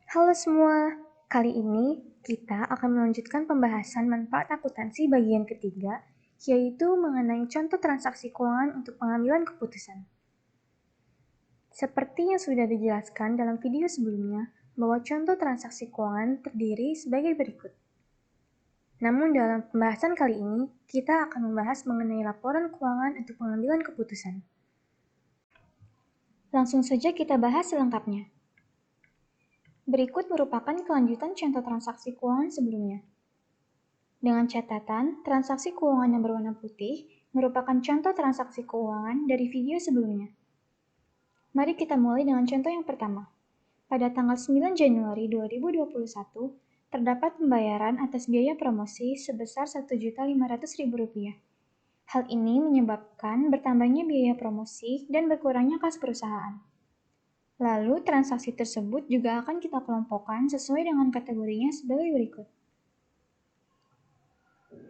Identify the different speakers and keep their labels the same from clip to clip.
Speaker 1: Halo semua, kali ini kita akan melanjutkan pembahasan manfaat akuntansi bagian ketiga, yaitu mengenai contoh transaksi keuangan untuk pengambilan keputusan. Seperti yang sudah dijelaskan dalam video sebelumnya, bahwa contoh transaksi keuangan terdiri sebagai berikut. Namun dalam pembahasan kali ini, kita akan membahas mengenai laporan keuangan untuk pengambilan keputusan. Langsung saja kita bahas selengkapnya. Berikut merupakan kelanjutan contoh transaksi keuangan sebelumnya. Dengan catatan, transaksi keuangan yang berwarna putih merupakan contoh transaksi keuangan dari video sebelumnya. Mari kita mulai dengan contoh yang pertama. Pada tanggal 9 Januari 2021, terdapat pembayaran atas biaya promosi sebesar Rp1.500.000. Hal ini menyebabkan bertambahnya biaya promosi dan berkurangnya kas perusahaan. Lalu, transaksi tersebut juga akan kita kelompokkan sesuai dengan kategorinya sebagai berikut.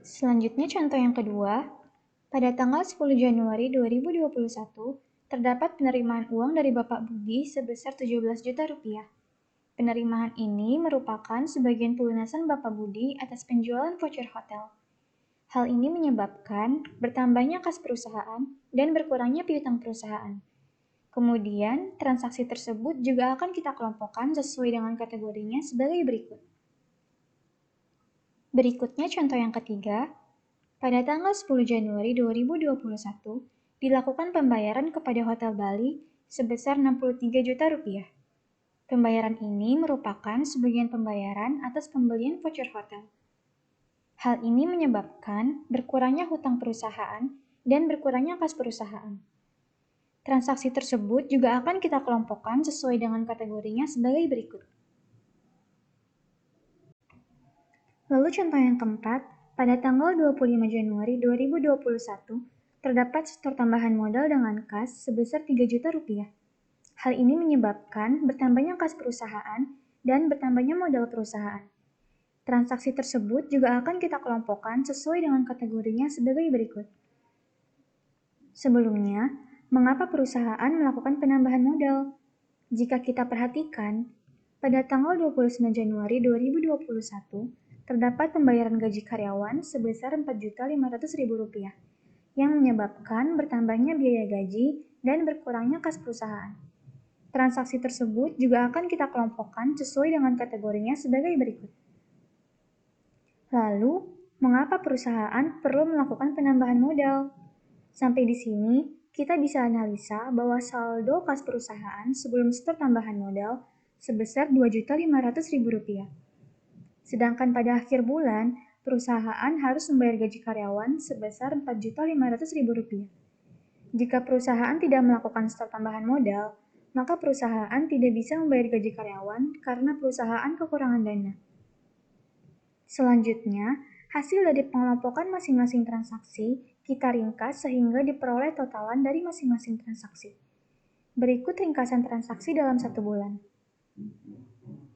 Speaker 1: Selanjutnya contoh yang kedua, pada tanggal 10 Januari 2021, terdapat penerimaan uang dari Bapak Budi sebesar Rp17 juta. Penerimaan ini merupakan sebagian pelunasan Bapak Budi atas penjualan voucher hotel. Hal ini menyebabkan bertambahnya kas perusahaan dan berkurangnya piutang perusahaan. Kemudian, transaksi tersebut juga akan kita kelompokkan sesuai dengan kategorinya sebagai berikut. Berikutnya contoh yang ketiga, pada tanggal 10 Januari 2021, dilakukan pembayaran kepada Hotel Bali sebesar Rp63 juta. Pembayaran ini merupakan sebagian pembayaran atas pembelian voucher hotel. Hal ini menyebabkan berkurangnya hutang perusahaan dan berkurangnya kas perusahaan. Transaksi tersebut juga akan kita kelompokkan sesuai dengan kategorinya sebagai berikut. Lalu contoh yang keempat, pada tanggal 25 Januari 2021, terdapat setor tambahan modal dengan kas sebesar Rp3 juta. Hal ini menyebabkan bertambahnya kas perusahaan dan bertambahnya modal perusahaan. Transaksi tersebut juga akan kita kelompokkan sesuai dengan kategorinya sebagai berikut. Sebelumnya, mengapa perusahaan melakukan penambahan modal? Jika kita perhatikan, pada tanggal 29 Januari 2021, terdapat pembayaran gaji karyawan sebesar Rp4.500.000 yang menyebabkan bertambahnya biaya gaji dan berkurangnya kas perusahaan. Transaksi tersebut juga akan kita kelompokkan sesuai dengan kategorinya sebagai berikut. Lalu, mengapa perusahaan perlu melakukan penambahan modal? Sampai di sini, kita bisa analisa bahwa saldo kas perusahaan sebelum setor tambahan modal sebesar Rp2.500.000. Sedangkan pada akhir bulan, perusahaan harus membayar gaji karyawan sebesar Rp4.500.000. Jika perusahaan tidak melakukan setor tambahan modal, maka perusahaan tidak bisa membayar gaji karyawan karena perusahaan kekurangan dana. Selanjutnya, hasil dari pengelompokan masing-masing transaksi kita ringkas sehingga diperoleh totalan dari masing-masing transaksi. Berikut ringkasan transaksi dalam 1 bulan.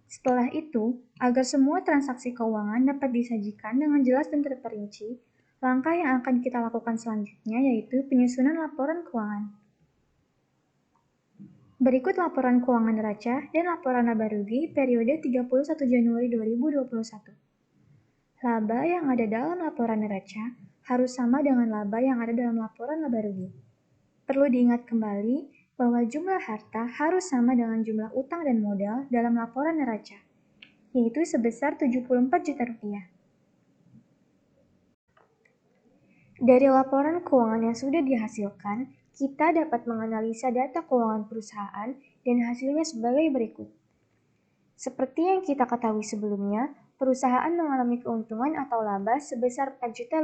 Speaker 1: Setelah itu, agar semua transaksi keuangan dapat disajikan dengan jelas dan terperinci, langkah yang akan kita lakukan selanjutnya yaitu penyusunan laporan keuangan. Berikut laporan keuangan neraca dan laporan laba rugi periode 31 Januari 2021. Laba yang ada dalam laporan neraca harus sama dengan laba yang ada dalam laporan laba rugi. Perlu diingat kembali bahwa jumlah harta harus sama dengan jumlah utang dan modal dalam laporan neraca, yaitu sebesar Rp74 juta. Dari laporan keuangan yang sudah dihasilkan, kita dapat menganalisa data keuangan perusahaan dan hasilnya sebagai berikut. Seperti yang kita ketahui sebelumnya, perusahaan mengalami keuntungan atau laba sebesar Rp4 juta.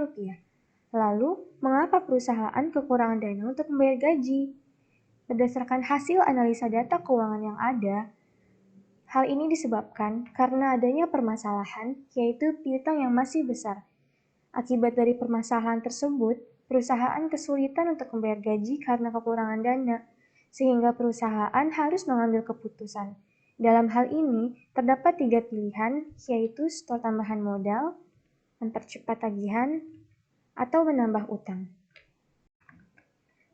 Speaker 1: Lalu, mengapa perusahaan kekurangan dana untuk membayar gaji? Berdasarkan hasil analisa data keuangan yang ada, hal ini disebabkan karena adanya permasalahan, yaitu piutang yang masih besar. Akibat dari permasalahan tersebut, perusahaan kesulitan untuk membayar gaji karena kekurangan dana, sehingga perusahaan harus mengambil keputusan. Dalam hal ini, terdapat 3 pilihan, yaitu setor tambahan modal, mempercepat tagihan, atau menambah utang.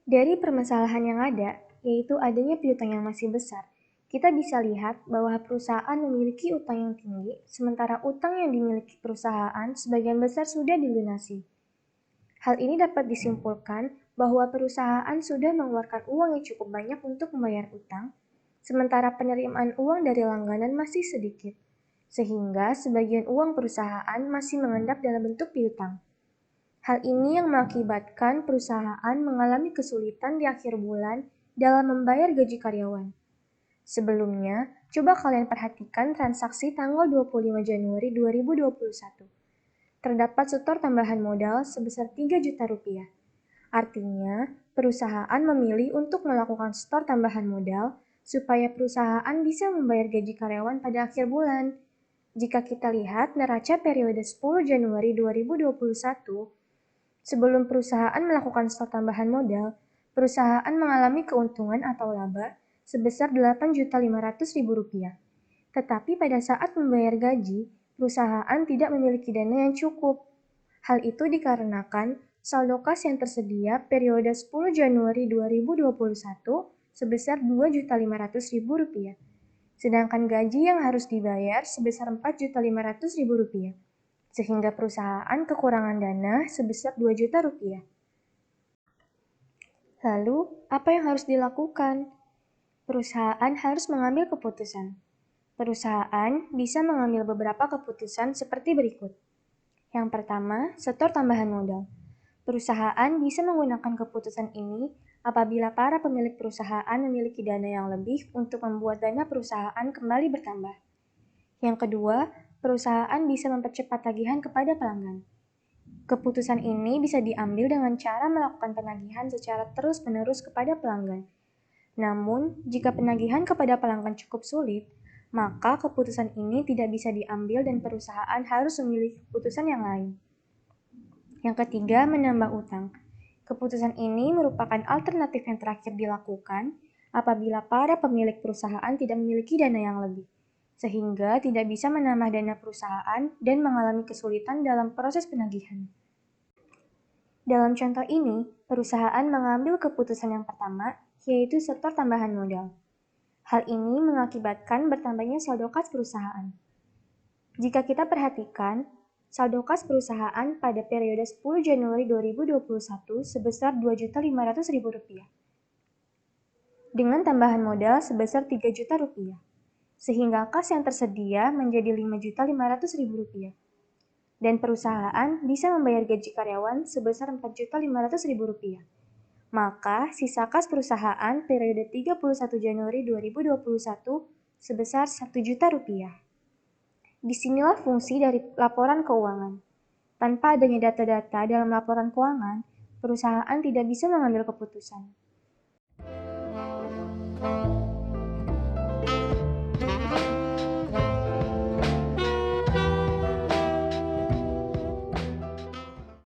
Speaker 1: Dari permasalahan yang ada, yaitu adanya piutang yang masih besar, kita bisa lihat bahwa perusahaan memiliki utang yang tinggi, sementara utang yang dimiliki perusahaan sebagian besar sudah dilunasi. Hal ini dapat disimpulkan bahwa perusahaan sudah mengeluarkan uang yang cukup banyak untuk membayar utang, sementara penerimaan uang dari langganan masih sedikit, sehingga sebagian uang perusahaan masih mengendap dalam bentuk piutang. Hal ini yang mengakibatkan perusahaan mengalami kesulitan di akhir bulan dalam membayar gaji karyawan. Sebelumnya, coba kalian perhatikan transaksi tanggal 25 Januari 2021. Terdapat setor tambahan modal sebesar 3 juta rupiah. Artinya, perusahaan memilih untuk melakukan setor tambahan modal supaya perusahaan bisa membayar gaji karyawan pada akhir bulan. Jika kita lihat neraca periode 10 Januari 2021, sebelum perusahaan melakukan setor tambahan modal, perusahaan mengalami keuntungan atau laba sebesar Rp8.500.000. Tetapi pada saat membayar gaji, perusahaan tidak memiliki dana yang cukup. Hal itu dikarenakan saldo kas yang tersedia periode 10 Januari 2021 sebesar Rp2.500.000, sedangkan gaji yang harus dibayar sebesar Rp4.500.000, sehingga perusahaan kekurangan dana sebesar Rp2 juta. Lalu, apa yang harus dilakukan? Perusahaan harus mengambil keputusan. Perusahaan bisa mengambil beberapa keputusan seperti berikut. Yang pertama, setor tambahan modal. Perusahaan bisa menggunakan keputusan ini apabila para pemilik perusahaan memiliki dana yang lebih untuk membuat dana perusahaan kembali bertambah. Yang kedua, perusahaan bisa mempercepat tagihan kepada pelanggan. Keputusan ini bisa diambil dengan cara melakukan penagihan secara terus-menerus kepada pelanggan. Namun, jika penagihan kepada pelanggan cukup sulit, maka keputusan ini tidak bisa diambil dan perusahaan harus memilih keputusan yang lain. Yang ketiga, menambah utang. Keputusan ini merupakan alternatif yang terakhir dilakukan apabila para pemilik perusahaan tidak memiliki dana yang lebih, sehingga tidak bisa menambah dana perusahaan dan mengalami kesulitan dalam proses penagihan. Dalam contoh ini, perusahaan mengambil keputusan yang pertama, yaitu setor tambahan modal. Hal ini mengakibatkan bertambahnya saldo kas perusahaan. Jika kita perhatikan, saldo kas perusahaan pada periode 10 Januari 2021 sebesar Rp2.500.000 dengan tambahan modal sebesar Rp3 juta, sehingga kas yang tersedia menjadi Rp5.500.000. Dan perusahaan bisa membayar gaji karyawan sebesar Rp4.500.000. Maka, sisa kas perusahaan periode 31 Januari 2021 sebesar Rp1 juta. Disinilah fungsi dari laporan keuangan. Tanpa adanya data-data dalam laporan keuangan, perusahaan tidak bisa mengambil keputusan.